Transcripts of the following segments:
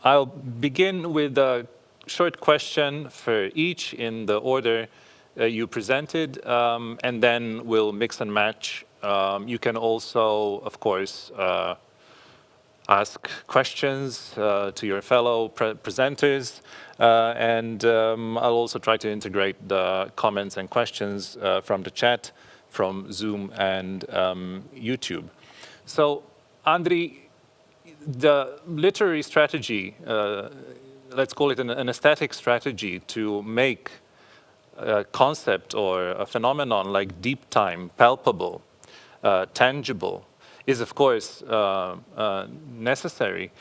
I'll begin with a short question for each in the order you presented, and then we'll mix and match. You can also, of course, ask questions to your fellow presenters, and I'll also try to integrate the comments and questions from the chat, from Zoom and YouTube. So, Andri, the literary strategy, let's call it an aesthetic strategy to make a concept or a phenomenon like deep time palpable, tangible, is of course necessary.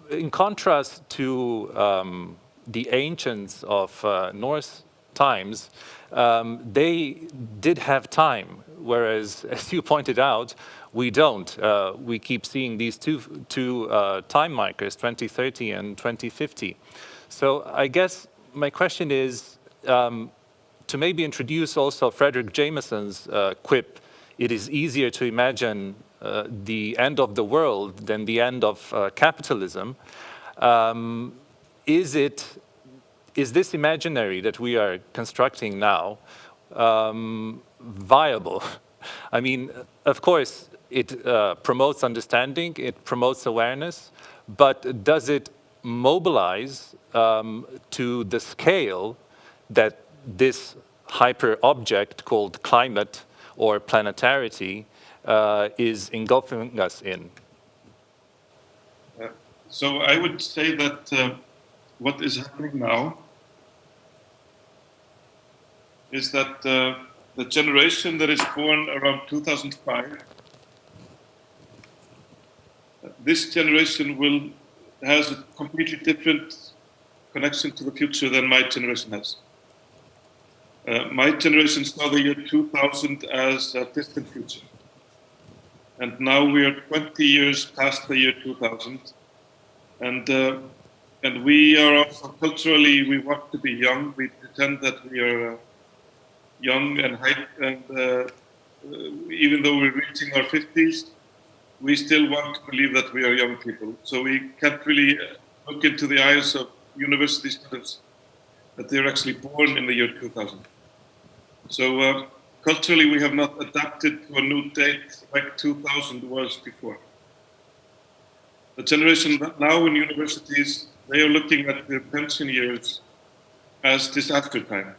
In contrast to the ancients of Norse times, they did have time, whereas, as you pointed out, we don't. We keep seeing these two time markers, 2030 and 2050. So I guess my question is to maybe introduce also Frederick Jameson's quip, it is easier to imagine the end of the world than the end of capitalism. Is this imaginary that we are constructing now viable? I mean, of course, it promotes understanding, it promotes awareness, but does it mobilize to the scale that this hyper object called climate or planetarity is engulfing us in? So I would say that what is happening now is that the generation that is born around 2005, this generation has a completely different connection to the future than my generation has. My generation saw the year 2000 as a distant future. And now we are 20 years past the year 2000. And we are also culturally, we want to be young. We pretend that we are young and hype, and even though we're reaching our 50s, we still want to believe that we are young people. So we can't really look into the eyes of university students that they're actually born in the year 2000. So culturally, we have not adapted to a new date like 2000 was before. The generation now in universities, they are looking at their pension years as disaster time.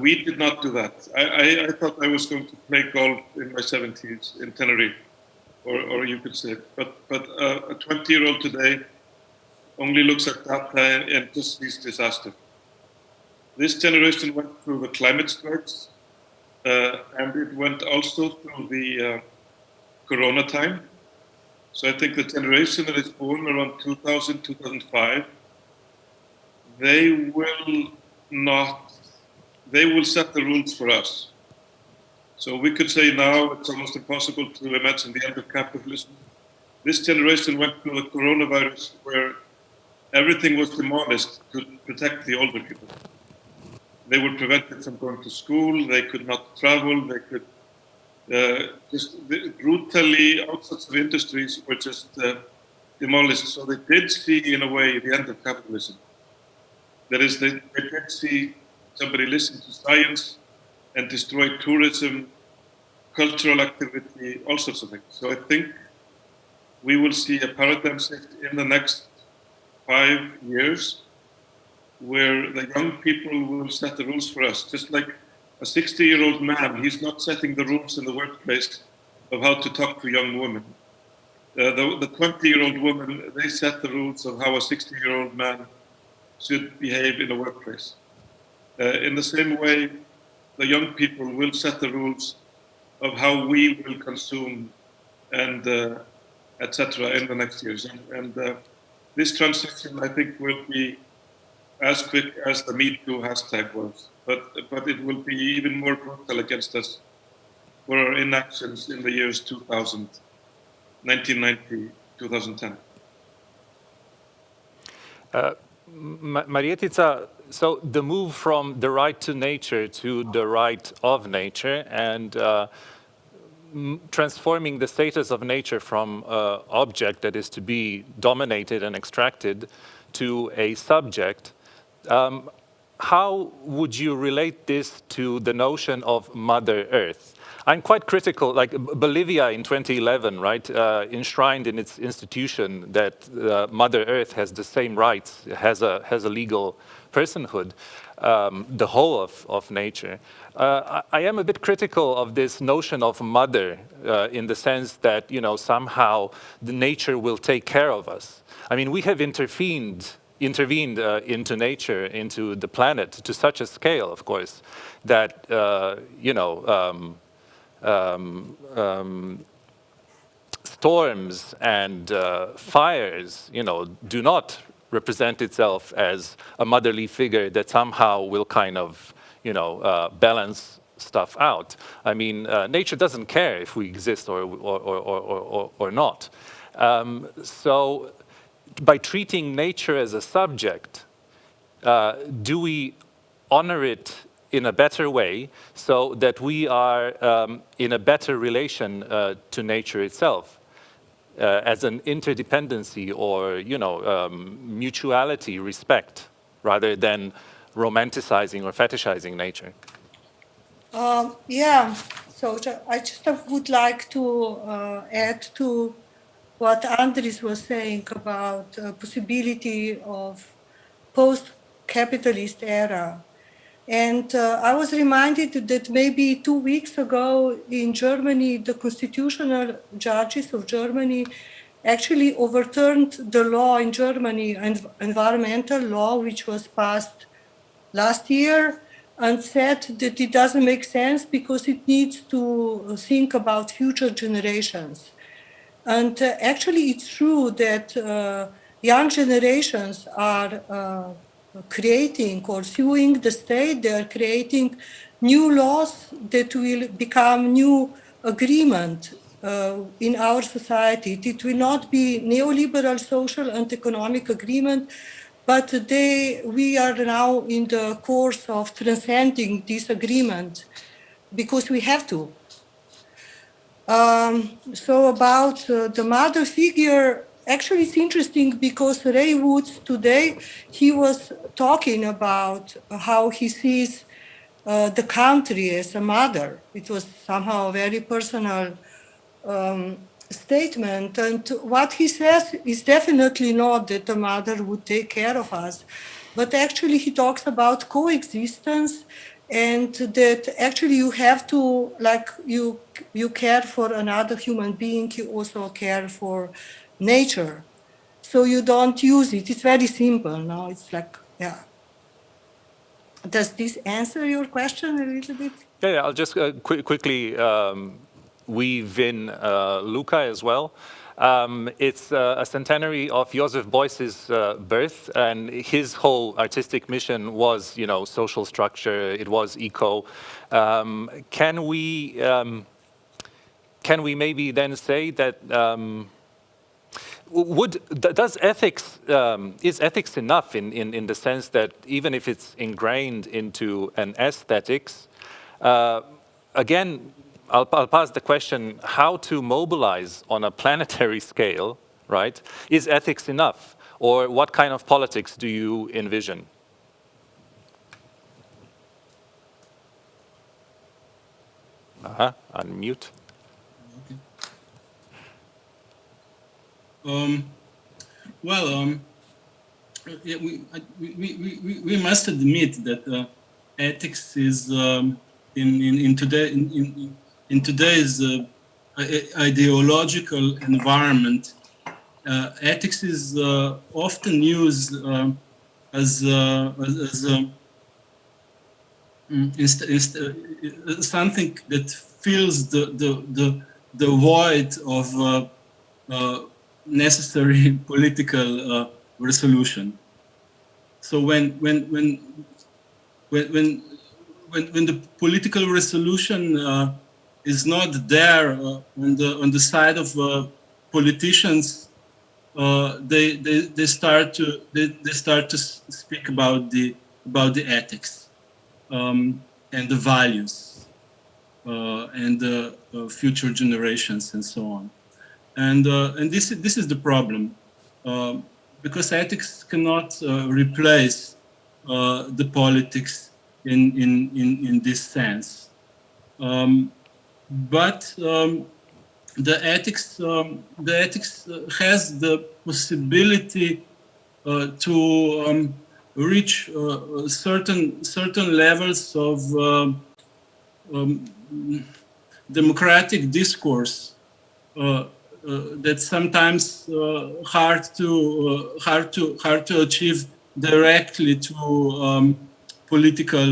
We did not do that. I thought I was going to play golf in my 70s in Tenerife, or you could say, but a 20-year-old today only looks at that and just sees disaster. This generation went through the climate strikes, and it went also through the Corona time. So I think the generation that is born around 2000, 2005, they will set the rules for us. So we could say now it's almost impossible to imagine the end of capitalism. This generation went through the coronavirus where everything was demolished to protect the older people. They were prevented from going to school, they could not travel, they could just brutally, all sorts of industries were just demolished. So they did see, in a way, the end of capitalism. That is, they did see somebody listen to science and destroy tourism, cultural activity, all sorts of things. So I think we will see a paradigm shift in the next 5 years where the young people will set the rules for us. Just like a 60-year-old man, he's not setting the rules in the workplace of how to talk to young women. The 20-year-old woman, they set the rules of how a 60-year-old man should behave in a workplace. In the same way, the young people will set the rules of how we will consume and etc. in the next years. And this transition, I think, will be as quick as the Me Too hashtag was, but it will be even more brutal against us for our inactions in the years 2000, 1990, 2010. Marietica, so the move from the right to nature to the right of nature, and transforming the status of nature from an object that is to be dominated and extracted to a subject, how would you relate this to the notion of Mother Earth? I'm quite critical, like Bolivia in 2011, right, enshrined in its institution that Mother Earth has the same rights, has a legal personhood, the whole of nature. I am a bit critical of this notion of mother in the sense that, you know, somehow the nature will take care of us. I mean, we have intervened into nature, into the planet, to such a scale, of course, that, you know, storms and fires, you know, do not represent itself as a motherly figure that somehow will kind of, you know, balance stuff out. I mean, nature doesn't care if we exist or not. So by treating nature as a subject, do we honor it in a better way so that we are in a better relation to nature itself? As an interdependency or, you know, mutuality, respect, rather than romanticizing or fetishizing nature? Yeah, so I just would like to add to what Andres was saying about possibility of post-capitalist era. And I was reminded that maybe 2 weeks ago in Germany, the constitutional judges of Germany actually overturned the law in Germany, environmental law, which was passed last year, and said that it doesn't make sense because it needs to think about future generations. And actually, it's true that young generations are creating or suing the state. They are creating new laws that will become new agreement in our society. It will not be neoliberal social and economic agreement, but we are now in the course of transcending this agreement because we have to. So about the mother figure, actually it's interesting because Ray Woods today, he was talking about how he sees the country as a mother. It was somehow a very personal statement. And what he says is definitely not that the mother would take care of us, but actually he talks about coexistence and that actually you have to, like you care for another human being, you also care for nature. So you don't use it. It's very simple. No, it's like, yeah. Does this answer your question a little bit? Yeah, I'll just quickly weave in Luca as well. It's a centenary of Joseph Beuys's birth, and his whole artistic mission was, you know, social structure. It was eco. Can we maybe then say that does ethics is ethics enough in the sense that even if it's ingrained into an aesthetics, again, I'll pass the question, how to mobilize on a planetary scale, right? Is ethics enough? Or what kind of politics do you envision? Unmute. Yeah, we must admit that ethics is in today's ideological environment. Ethics is often used as something that fills the void of necessary political resolution. So when the political resolution is not there on the side of politicians, they start to speak about the ethics and the values. and future generations and so on. And this is the problem, because ethics cannot replace the politics in this sense. But the ethics has the possibility to reach certain levels of democratic discourse that's sometimes hard to achieve directly to political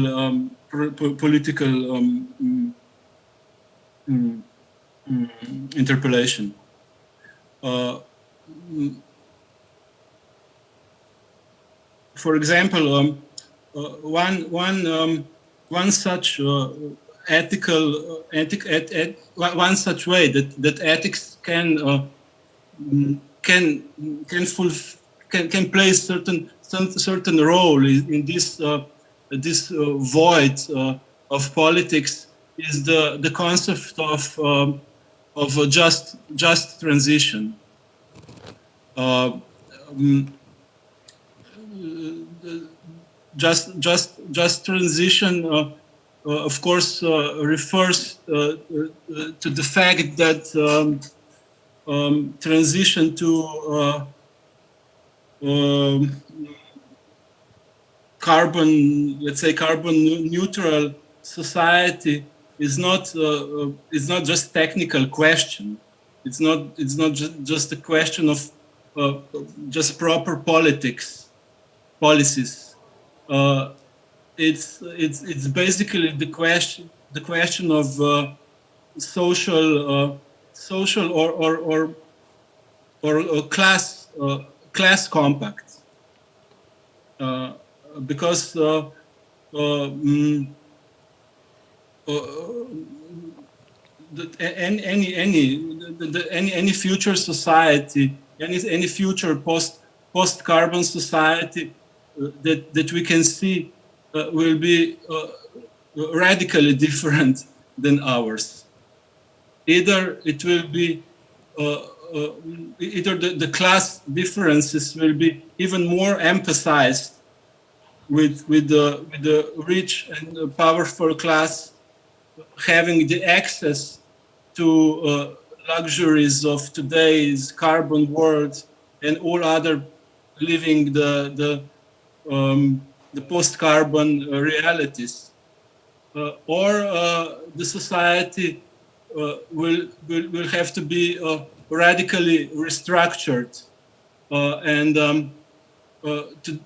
interpellation. For example, one such one such way that ethics can play certain role in this void of politics is the concept of a just transition. Just transition, of course, refers to the fact that transition to let's say carbon neutral society is not just technical question. It's not just a question of just proper policies. It's basically the question of social or class compact, because any future society, any future post carbon society that we can see will be radically different than ours. Either it will be either the class differences will be even more emphasized with the rich and powerful class having the access to luxuries of today's carbon world and all other living the post-carbon realities, or the society will have to be radically restructured.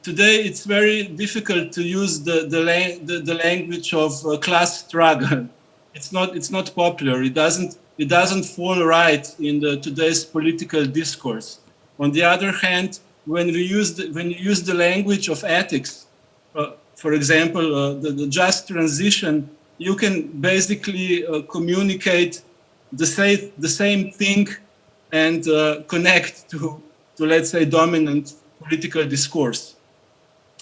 Today it's very difficult to use the language of class struggle. It's not popular. It doesn't fall right in today's political discourse. On the other hand, when you use the language of ethics, for example, the just transition, you can basically communicate the same thing and connect to let's say dominant political discourse.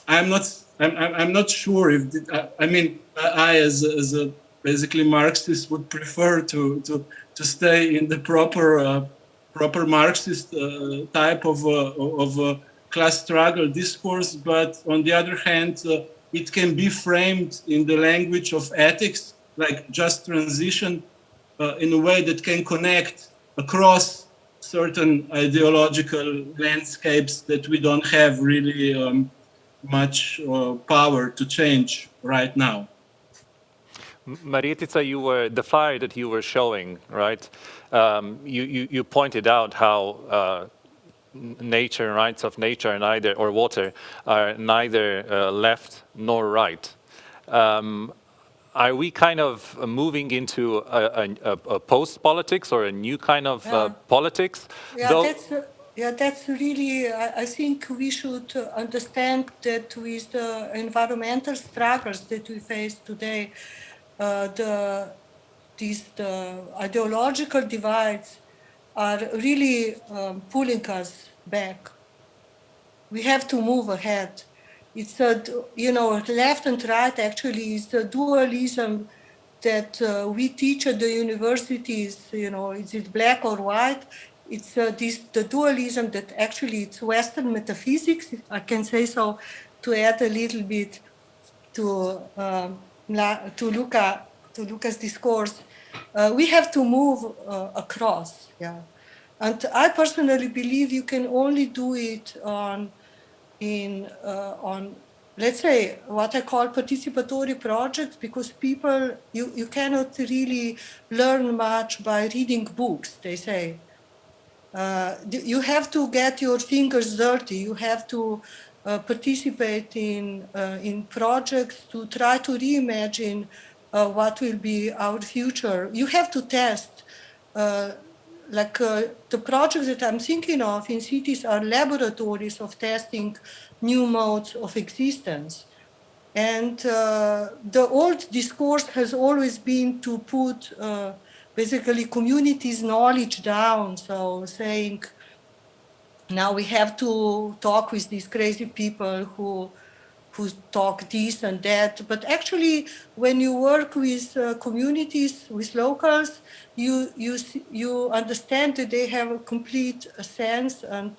I'm not sure if I as a basically Marxist would prefer to stay in the proper Marxist type of class struggle discourse, but on the other hand, it can be framed in the language of ethics, like just transition, in a way that can connect across certain ideological landscapes that we don't have really much power to change right now. Marietica, the flyer that you were showing, right? You pointed out how nature, rights of nature, or water, are neither left nor right. Are we kind of moving into a post-politics or a new kind of politics? That's really, I think we should understand that with the environmental struggles that we face today, the ideological divides are really pulling us back. We have to move ahead. It's left and right actually is the dualism that we teach at the universities, you know, is it black or white? It's the dualism that actually it's Western metaphysics, if I can say so, to add a little bit to Luca's discourse. We have to move across, yeah. And I personally believe you can only do it on let's say what I call participatory projects, because people, you cannot really learn much by reading books, they say. You have to get your fingers dirty. You have to participate in projects to try to reimagine what will be our future. You have to test. The projects that I'm thinking of in cities are laboratories of testing new modes of existence. And the old discourse has always been to put basically communities' knowledge down. So saying, now we have to talk with these crazy people who talk this and that. But actually, when you work with communities, with locals, you understand that they have a complete sense and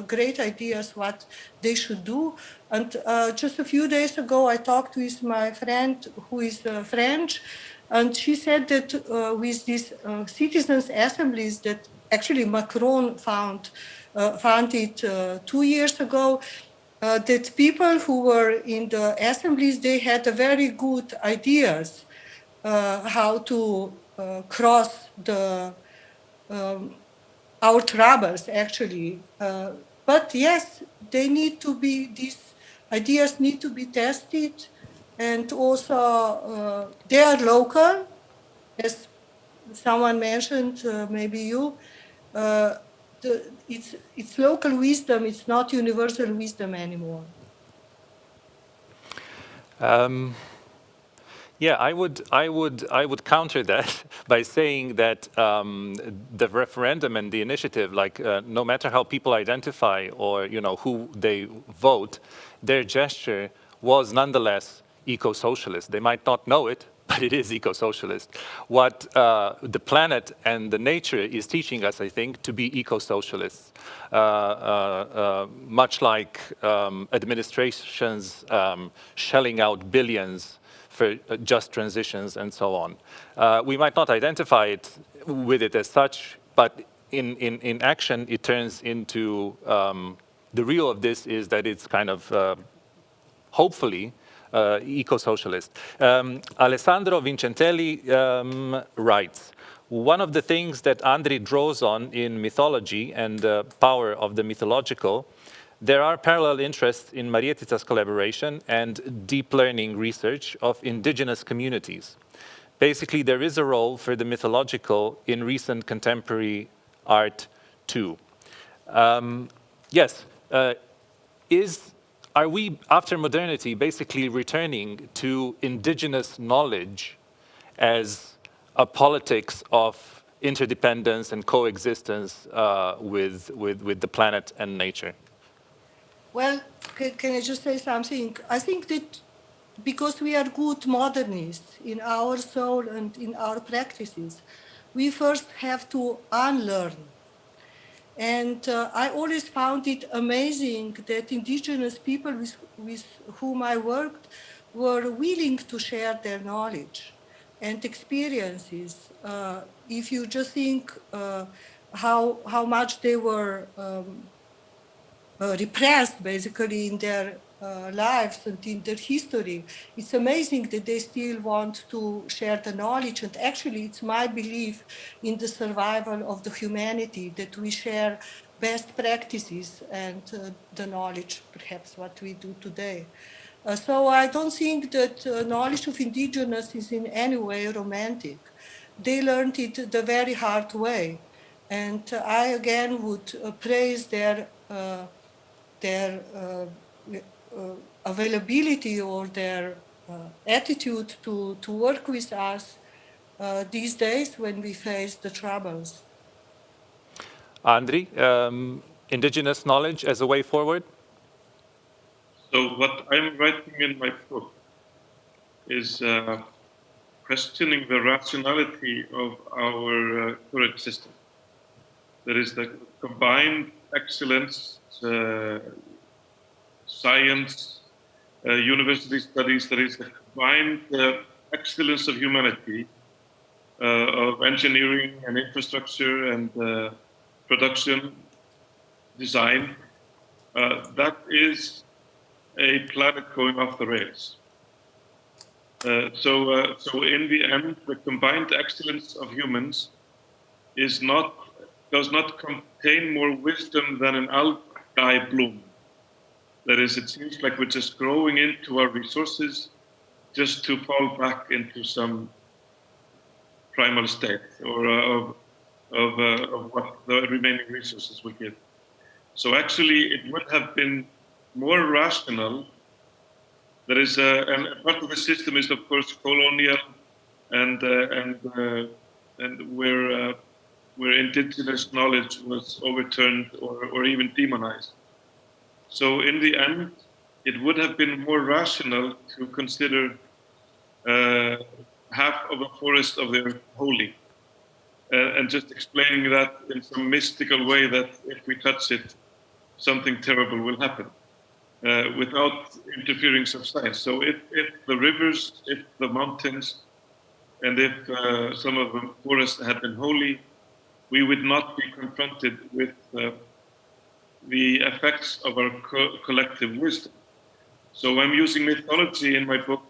great ideas what they should do. And just a few days ago, I talked with my friend who is French, and she said that with these citizens' assemblies that actually Macron founded 2 years ago, that people who were in the assemblies, they had very good ideas how to cross our troubles, actually. But yes, these ideas need to be tested, and also they are local, as someone mentioned, maybe you. It's local wisdom. It's not universal wisdom anymore. Yeah, I would counter that by saying that the referendum and the initiative, like no matter how people identify or who they vote, their gesture was nonetheless eco-socialist. They might not know it, but it is eco-socialist. What the planet and the nature is teaching us, I think, to be eco-socialists, much like administrations shelling out billions for just transitions and so on. We might not identify it with it as such, but in action, it turns into, the real of this is that it's kind of, hopefully, eco-socialist. Alessandro Vincentelli writes, one of the things that Andri draws on in mythology and the power of the mythological, there are parallel interests in Marietica's collaboration and deep learning research of indigenous communities. Basically, there is a role for the mythological in recent contemporary art too. Yes, are we, after modernity, basically returning to indigenous knowledge as a politics of interdependence and coexistence with the planet and nature? Well, can I just say something? I think that because we are good modernists in our soul and in our practices, we first have to unlearn. And I always found it amazing that indigenous people with whom I worked were willing to share their knowledge and experiences. If you just think how much they were repressed, basically, in their lives and in their history, it's amazing that they still want to share the knowledge. And actually, it's my belief in the survival of the humanity that we share best practices and the knowledge, perhaps what we do today. So I don't think that knowledge of indigenous is in any way romantic. They learned it the very hard way. And I again would praise their availability or their attitude to work with us these days when we face the troubles. Andri, indigenous knowledge as a way forward? So what I'm writing in my book is questioning the rationality of our current system. There is the combined excellence, science, university studies, there is the combined excellence of humanity, of engineering and infrastructure and production, design. That is a planet going off the rails. So in the end, the combined excellence of humans does not contain more wisdom than an algae bloom. That is, it seems like we're just growing into our resources just to fall back into some primal state or of what the remaining resources will give. So actually, it would have been more rational. There is and part of the system is, of course, colonial, and where indigenous knowledge was overturned or even demonized. So in the end, it would have been more rational to consider half of a forest of the earth holy, and just explaining that in some mystical way that if we touch it, something terrible will happen, without interference of science. So if the rivers, if the mountains, and if some of the forests had been holy, we would not be confronted with the effects of our collective wisdom. So I'm using mythology in my book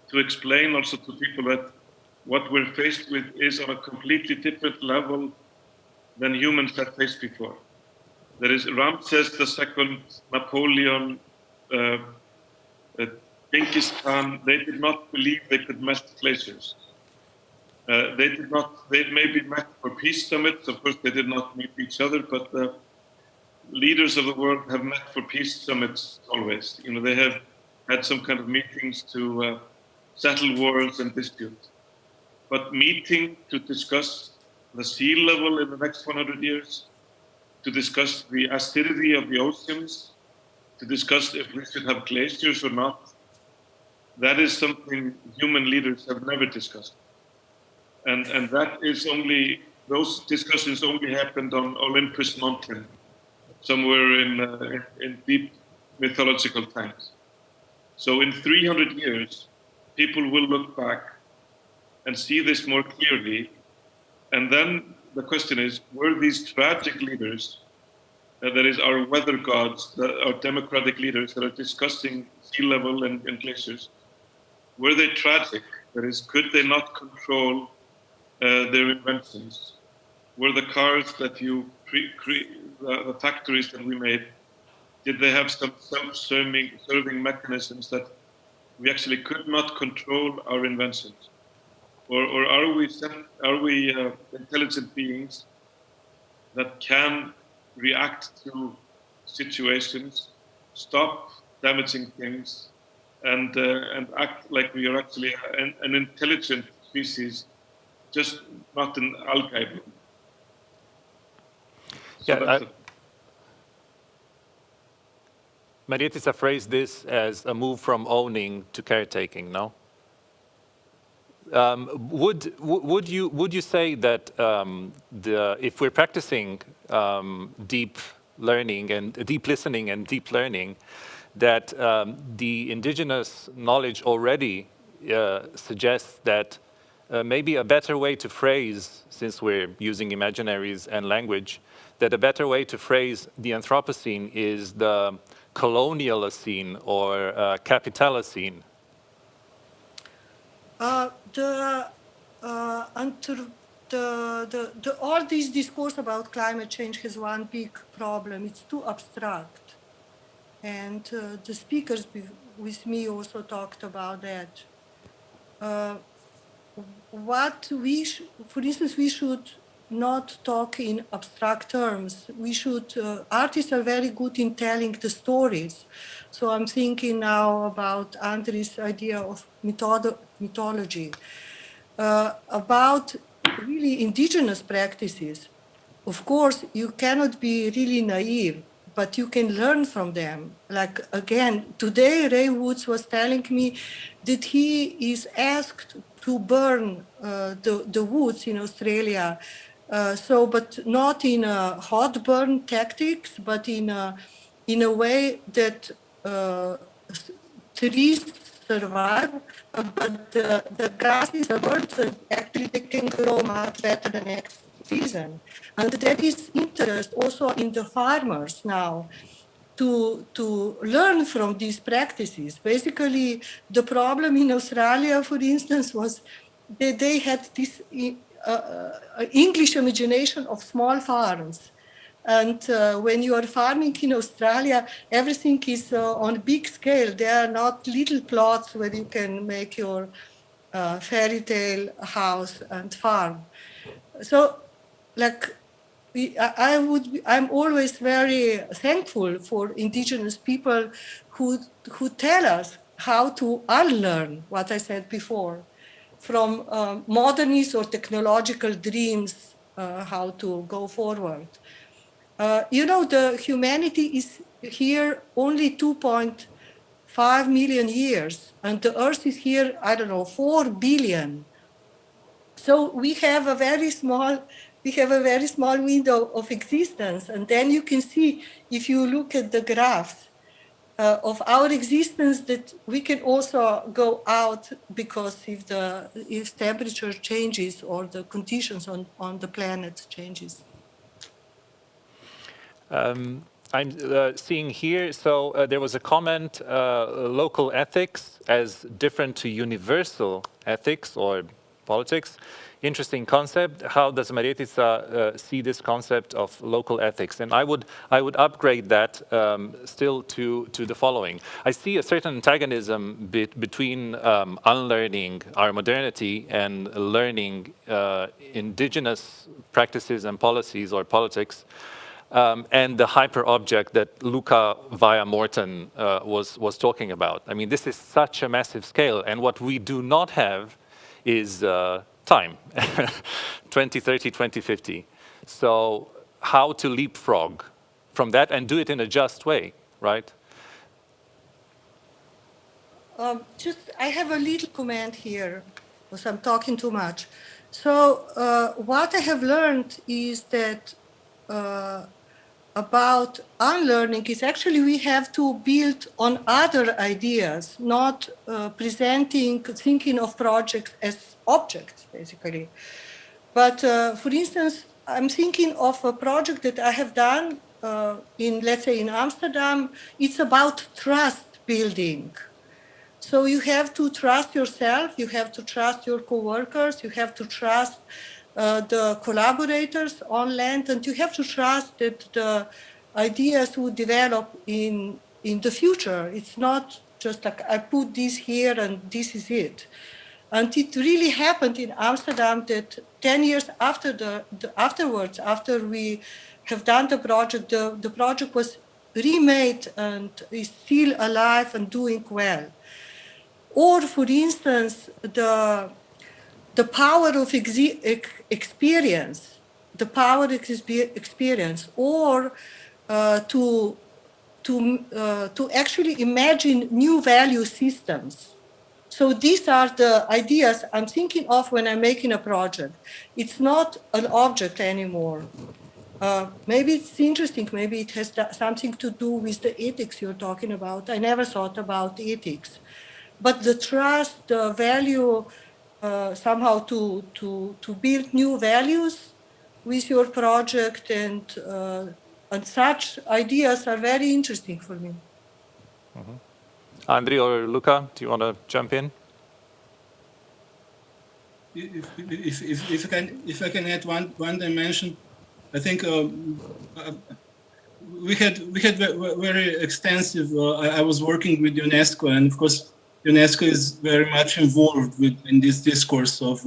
to explain also to people that what we're faced with is on a completely different level than humans have faced before. There is Ramses II, Napoleon, Genghis Khan. They did not believe they could melt glaciers. They maybe met for peace summits. Of course, they did not meet each other, but the leaders of the world have met for peace summits always. You know, they have had some kind of meetings to settle wars and disputes. But meeting to discuss the sea level in the next 100 years, to discuss the acidity of the oceans, to discuss if we should have glaciers or not, that is something human leaders have never discussed. And that is only, those discussions only happened on Olympus Mountain, somewhere in deep mythological times. So in 300 years, people will look back and see this more clearly. And then the question is, were these tragic leaders, that is our weather gods, our democratic leaders that are discussing sea level and glaciers, were they tragic? That is, could they not control their inventions? Were the cars that the factories that we made, did they have some self-serving mechanisms that we actually could not control our inventions? Or are we intelligent beings that can react to situations, stop damaging things, and act like we are actually an intelligent species, just not an algae bloom? Yeah, Marietis phrased this as a move from owning to caretaking, no? Would you say that if we're practicing deep learning and deep listening and deep learning, that the indigenous knowledge already suggests that maybe a better way to phrase, since we're using imaginaries and language, that a better way to phrase the Anthropocene is the colonialocene or capitalocene? All this discourse about climate change has one big problem. It's too abstract. And the speakers with me also talked about that. For instance, we should not talk in abstract terms. Artists are very good in telling the stories. So I'm thinking now about Andri's idea of mythology, about really indigenous practices. Of course, you cannot be really naive. but you can learn from them. Like, again, today Ray Woods was telling me that he is asked to burn the woods in Australia. But not in a hot burn tactics, but in a way that trees survive, but the grasses are birds, and actually they can grow much better the next season. And there is interest also in the farmers now to learn from these practices. Basically, the problem in Australia, for instance, was that they had this English imagination of small farms. And when you are farming in Australia, everything is on a big scale. There are not little plots where you can make your fairy tale house and farm. So, like, I'm always very thankful for Indigenous people who tell us how to unlearn what I said before, from modernist or technological dreams, how to go forward. The humanity is here only 2.5 million years, and the Earth is here, 4 billion. So we have a very small window of existence. And then you can see, if you look at the graphs of our existence, that we can also go out, because if temperature changes or the conditions on the planet changes. I'm seeing here, so there was a comment, local ethics as different to universal ethics or politics. Interesting concept. How does Marietica see this concept of local ethics? And I would upgrade that still to the following. I see a certain antagonism between unlearning our modernity and learning indigenous practices and policies or politics. And the hyper-object that Luca via Morton was talking about. I mean, this is such a massive scale, and what we do not have is time, 2030, 2050. So how to leapfrog from that and do it in a just way, right? I have a little comment here, because I'm talking too much. So what I have learned is that about unlearning is actually we have to build on other ideas, not thinking of projects as objects, basically. But for instance, I'm thinking of a project that I have done let's say in Amsterdam. It's about trust building. So you have to trust yourself, you have to trust your co-workers, you have to trust the collaborators on land, and you have to trust that the ideas will develop in the future. It's not just like I put this here and this is it. And it really happened in Amsterdam that 10 years afterwards, after we have done the project was remade and is still alive and doing well. Or, for instance, the power of experience, or to actually imagine new value systems. So these are the ideas I'm thinking of when I'm making a project. It's not an object anymore. Maybe it's interesting, maybe it has something to do with the ethics you're talking about. I never thought about ethics. But the trust, the value, somehow to build new values with your project, and such ideas are very interesting for me. Mm-hmm. Andri or Luca, do you want to jump in? If I can add one dimension, I think we had very extensive. I was working with UNESCO, and of course, UNESCO is very much involved in this discourse of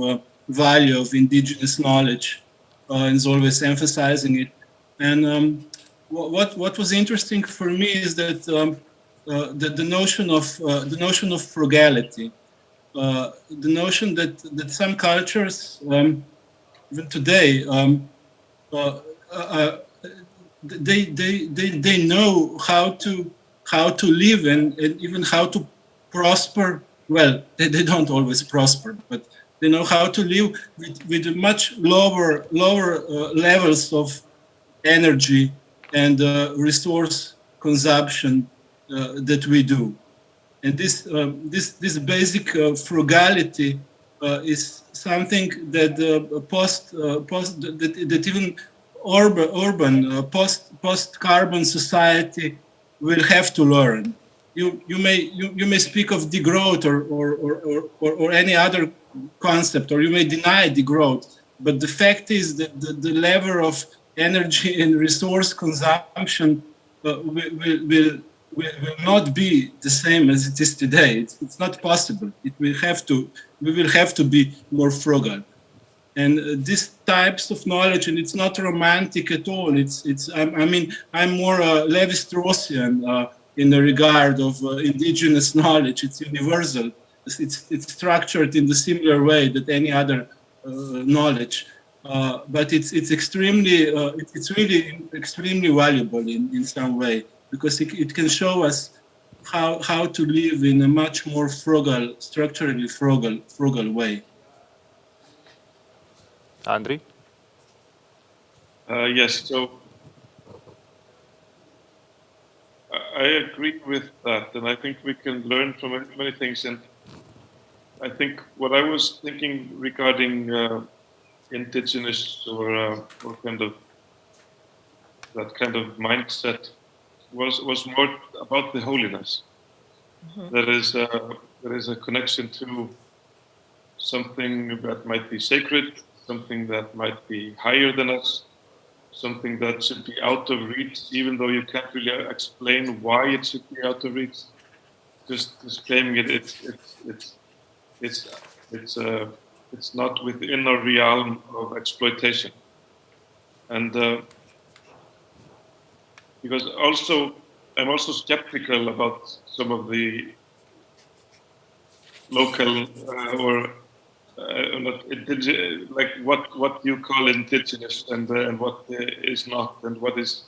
value of indigenous knowledge, and is always emphasizing it. And what was interesting for me is that the notion of frugality, the notion that some cultures, even today, they know how to live and even how to prosper. Well, they don't always prosper, but they know how to live with much lower levels of energy and resource consumption that we do. And this basic frugality is something that that even urban post carbon society will have to learn. You may speak of degrowth or any other concept, or you may deny degrowth, but the fact is that the level of energy and resource consumption will not be the same as it is today. It's not possible. We will have to be more frugal. And these types of knowledge, and it's not romantic at all. I mean, I'm more Levi-Straussian in the regard of indigenous knowledge. It's universal. It's structured in the similar way that any other knowledge. But it's really extremely valuable in some way, because it can show us how to live in a much more frugal, structurally frugal way. Andri? Yes, so I agree with that, and I think we can learn from many things. And I think what I was thinking regarding indigenous or kind of that kind of mindset was more about the holiness. Mm-hmm. There is a connection to something that might be sacred, something that might be higher than us, something that should be out of reach, even though you can't really explain why it should be out of reach. Just claiming it's not within our realm of exploitation. And because I'm also skeptical about some of the local not like what you call indigenous and what is not and what is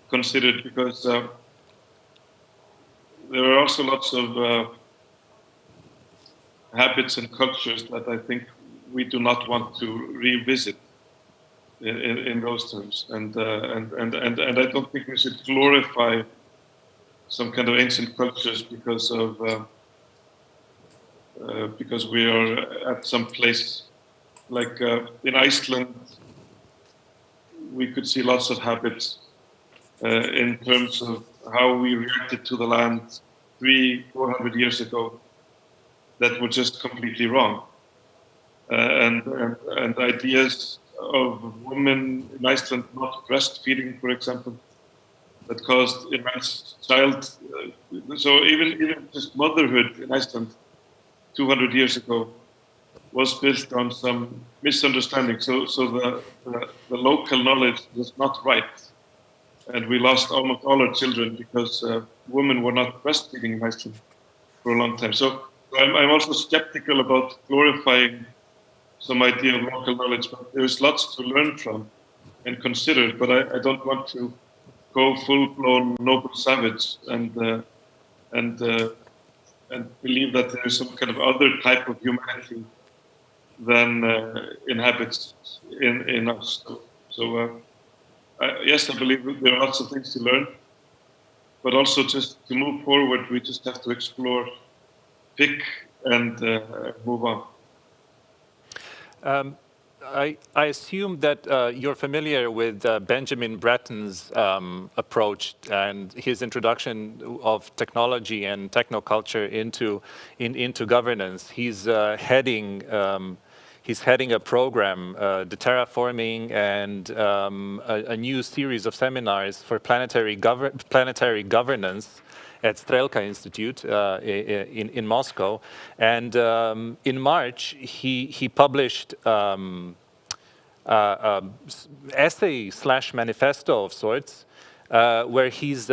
considered, because there are also lots of habits and cultures that I think we do not want to revisit in those terms, and I don't think we should glorify some kind of ancient cultures because we are at some place like in Iceland. We could see lots of habits in terms of how we reacted to the land 300-400 years ago that were just completely wrong, and ideas of women in Iceland not breastfeeding, for example, that caused immense child. So even just motherhood in Iceland 200 years ago was built on some misunderstanding. So the local knowledge was not right, and we lost almost all our children because women were not breastfeeding in Iceland for a long time. So I'm also skeptical about glorifying some idea of local knowledge, but there's lots to learn from and consider. But I don't want to go full-blown noble savage and believe that there is some kind of other type of humanity than inhabits in us. So yes, I believe there are lots of things to learn, but also just to move forward, we just have to explore, pick, and move on. I assume that you're familiar with Benjamin Bratton's approach and his introduction of technology and technoculture into governance. He's heading a program, the terraforming, and a new series of seminars for planetary governance at Strelka Institute in Moscow. And in March, he published essay/manifesto of sorts, where he's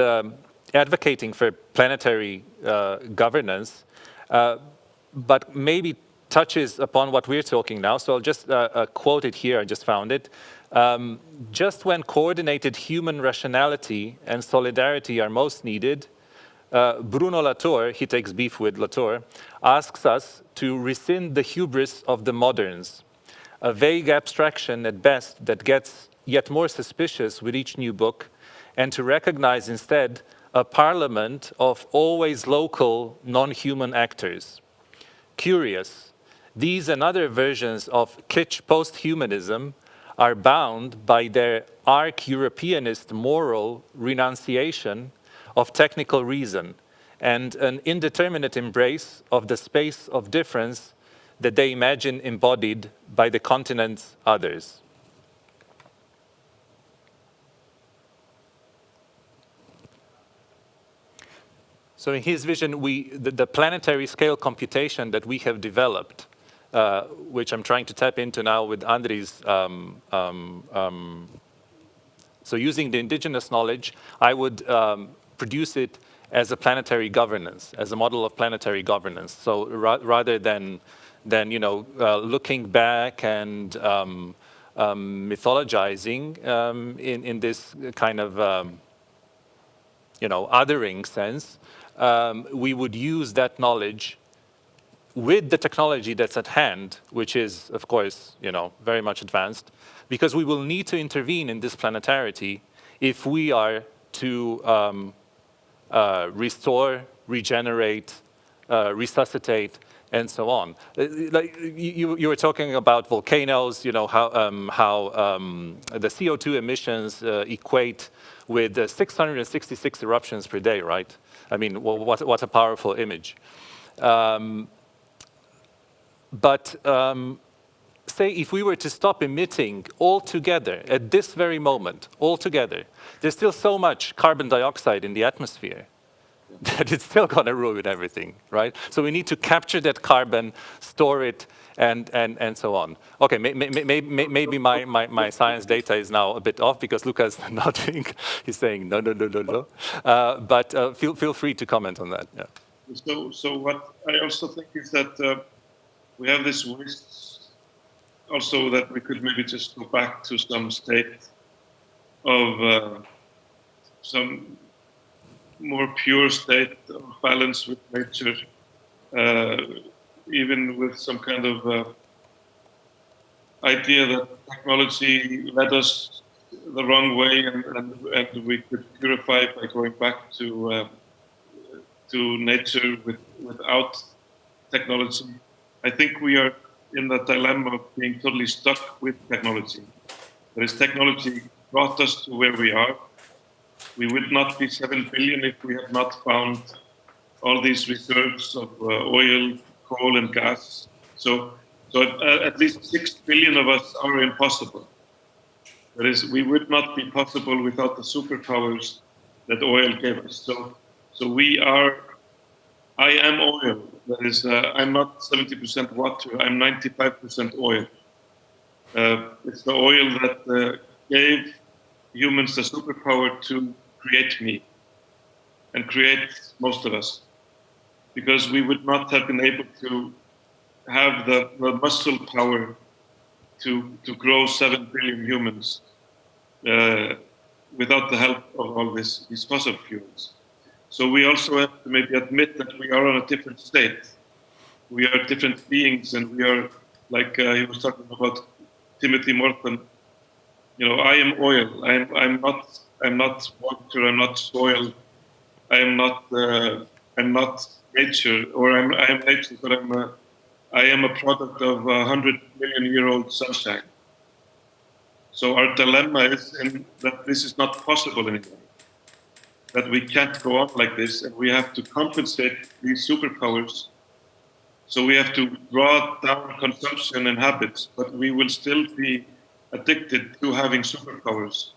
advocating for planetary governance, but maybe touches upon what we're talking now. So I'll just quote it here. I just found it. Just when coordinated human rationality and solidarity are most needed, Bruno Latour, he takes beef with Latour, asks us to rescind the hubris of the moderns, a vague abstraction at best that gets yet more suspicious with each new book, and to recognize instead a parliament of always local, non-human actors. Curious, these and other versions of kitsch post-humanism are bound by their arch-Europeanist moral renunciation of technical reason and an indeterminate embrace of the space of difference that they imagine embodied by the continent's others. So in his vision, the planetary scale computation that we have developed, which I'm trying to tap into now with Andri's, so using the indigenous knowledge, I would produce it as a planetary governance, as a model of planetary governance. So rather than looking back and mythologizing in this kind of othering sense, we would use that knowledge with the technology that's at hand, which is, of course, very much advanced, because we will need to intervene in this planetarity if we are to restore, regenerate, resuscitate, and so on. Like you were talking about volcanoes, how the CO2 emissions equate with 666 eruptions per day, right? I mean, what a powerful image. Say if we were to stop emitting altogether at this very moment, altogether, there's still so much carbon dioxide in the atmosphere that it's still going to ruin everything, right? So we need to capture that carbon, store it, and so on. Okay, maybe my science data is now a bit off because Luca's nodding. He's saying no. But feel free to comment on that. Yeah. So what I also think is that we have this wish also that we could maybe just go back to some state of some more pure state of balance with nature, even with some kind of idea that technology led us the wrong way and we could purify by going back to nature without technology. I think we are in the dilemma of being totally stuck with technology. That is, technology brought us to where we are. We would not be 7 billion if we had not found all these reserves of oil, coal, and gas. So at least 6 billion of us are impossible. That is, we would not be possible without the superpowers that oil gave us. So we are. I am oil. That is, I'm not 70% water. I'm 95% oil. It's the oil that gave humans the superpower to create me and create most of us, because we would not have been able to have the muscle power to grow 7 billion humans without the help of all these fossil fuels. So we also have to maybe admit that we are on a different state. We are different beings, and we are, like he was talking about Timothy Morton. I am oil. I'm not water. I'm not soil. I'm not nature, or I am nature, but I am a product of 100 million-year-old sunshine. So our dilemma is that this is not possible anymore. That we can't go on like this, and we have to compensate these superpowers. So we have to draw down consumption and habits, but we will still be addicted to having superpowers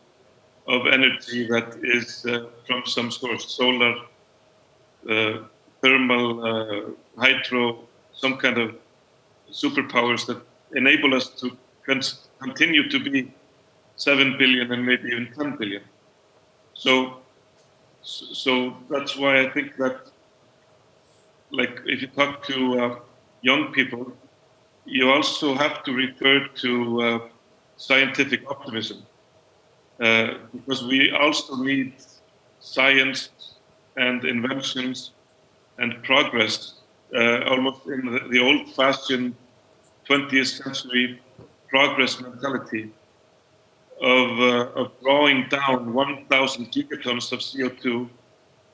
of energy that is from some source, solar, thermal, hydro, some kind of superpowers that enable us to continue to be 7 billion and maybe even 10 billion. So that's why I think that, like, if you talk to young people, you also have to refer to scientific optimism, because we also need science and inventions and progress, almost in the old-fashioned 20th century progress mentality of drawing down 1,000 gigatons of CO2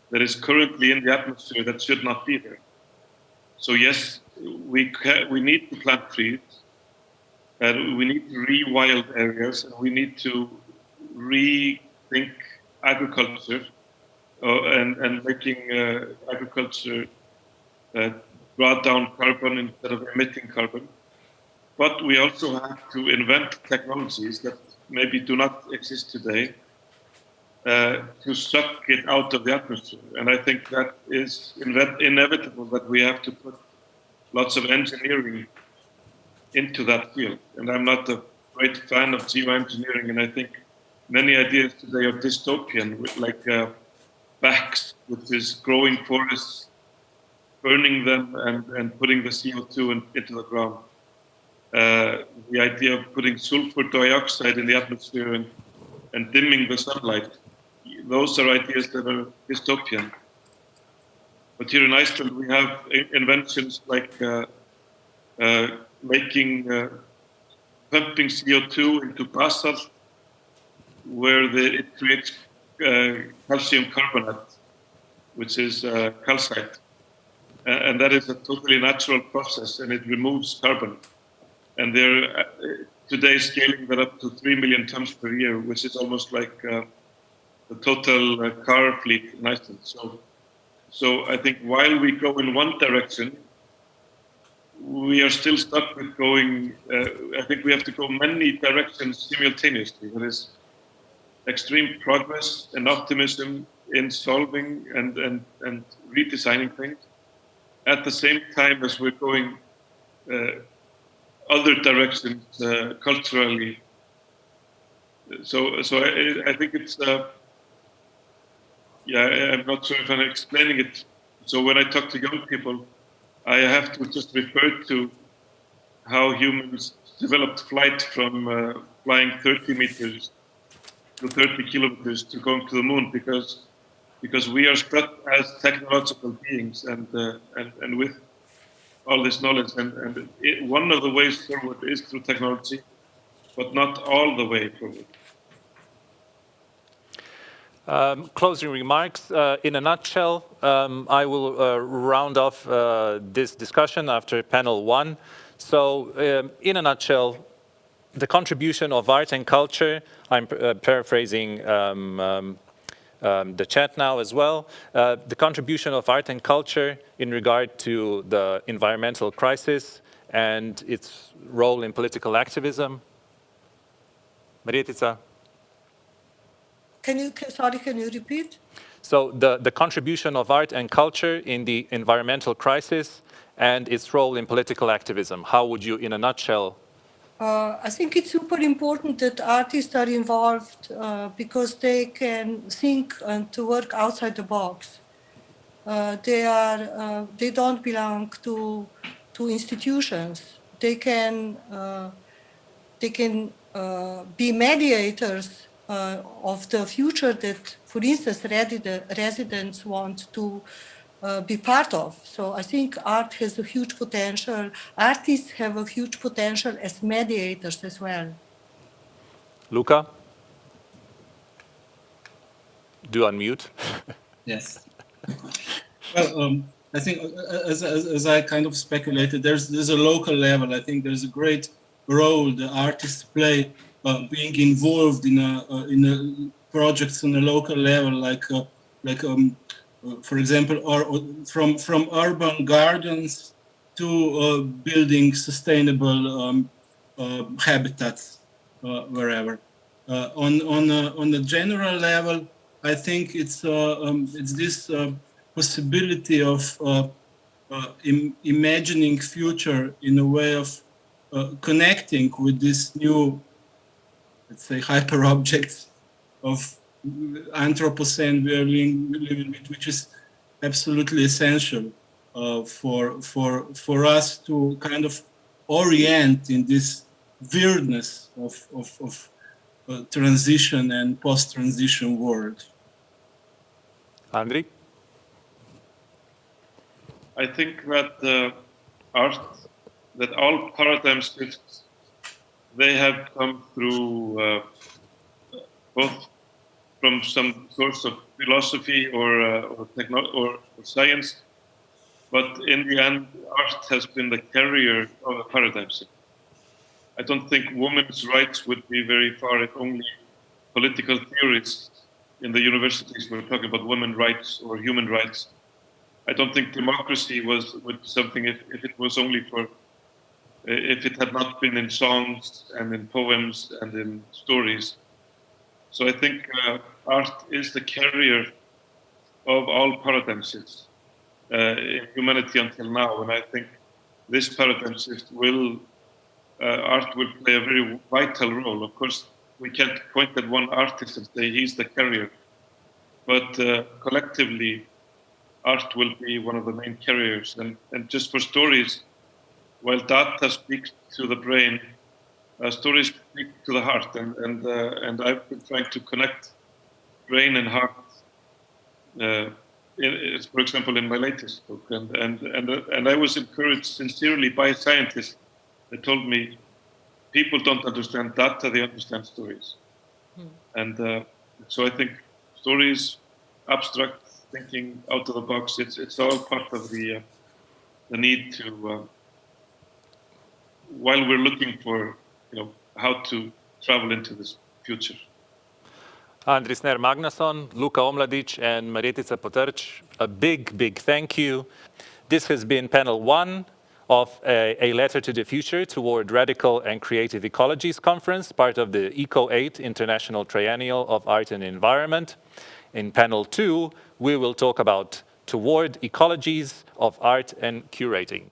that is currently in the atmosphere that should not be there. So yes, we need to plant trees, and we need to rewild areas, and we need to rethink agriculture and making agriculture draw down carbon instead of emitting carbon. But we also have to invent technologies that maybe do not exist today to suck it out of the atmosphere. And I think that is inevitable, that we have to put lots of engineering into that field. And I'm not a great fan of geoengineering, and I think many ideas today are dystopian, like BACS, which is growing forests, burning them and putting the CO2 into the ground. The idea of putting sulfur dioxide in the atmosphere and dimming the sunlight, those are ideas that are dystopian. But here in Iceland, we have inventions like pumping CO2 into basalt, where it creates calcium carbonate, which is calcite. And that is a totally natural process, and it removes carbon. And they're today scaling that up to 3 million tons per year, which is almost like the total car fleet in Iceland. So I think while we go in one direction, we are still stuck with going, I think we have to go many directions simultaneously. There is extreme progress and optimism in solving and redesigning things, at the same time as we're going other directions culturally. So I think it's, I'm not sure if I'm explaining it. So when I talk to young people, I have to just refer to how humans developed flight from flying 30 meters to 30 kilometers to going to the moon, because we are stuck as technological beings and with all this knowledge, and one of the ways forward is through technology, but not all the way forward. Closing remarks. In a nutshell, I will round off this discussion after panel 1. So, in a nutshell, the contribution of art and culture, I'm paraphrasing the chat now as well, the contribution of art and culture in regard to the environmental crisis and its role in political activism. Marietica? Can you repeat? So the contribution of art and culture in the environmental crisis and its role in political activism. How would you, in a nutshell? I think it's super important that artists are involved because they can think and to work outside the box. They don't belong to institutions. They can be mediators of the future that, for instance, residents want to be part of. So I think art has a huge potential. Artists have a huge potential as mediators as well. Luca? Do unmute. Yes. Well, I think as I kind of speculated, there's a local level. I think there's a great role the artists play, being involved in projects on a local level, like for example, or from urban gardens to building sustainable habitats wherever. On a general level, I think it's this possibility of imagining future in a way of connecting with this new, let's say, hyper objects of Anthropocene we are living with, which is absolutely essential for us to kind of orient in this weirdness of transition and post-transition world. Andri? I think that that all paradigm shifts, they have come through both from some source of philosophy or science, but in the end, art has been the carrier of a paradigm shift. I don't think women's rights would be very far if only political theorists in the universities were talking about women's rights or human rights. I don't think democracy would be something if it was only for, if it had not been in songs and in poems and in stories. So I think art is the carrier of all paradigm shifts in humanity until now. And I think this paradigm shift art will play a very vital role. Of course, we can't point at one artist and say he's the carrier, but collectively, art will be one of the main carriers. And just for stories, while data speaks to the brain, stories speak to the heart. And I've been trying to connect brain and heart, for example, in my latest book. And I was encouraged sincerely by a scientist that told me, people don't understand data, they understand stories. And so I think stories, abstract thinking out of the box, it's all part of the need to, while we're looking for, how to travel into this future. Andris Ner Magnason, Luka Omladic, and Marjetica Potrč, a big thank you. This has been panel 1 of a Letter to the Future toward Radical and Creative Ecologies conference, part of the EKO8 International Triennial of Art and Environment. In panel 2, we will talk about Toward Ecologies of Art and Curating.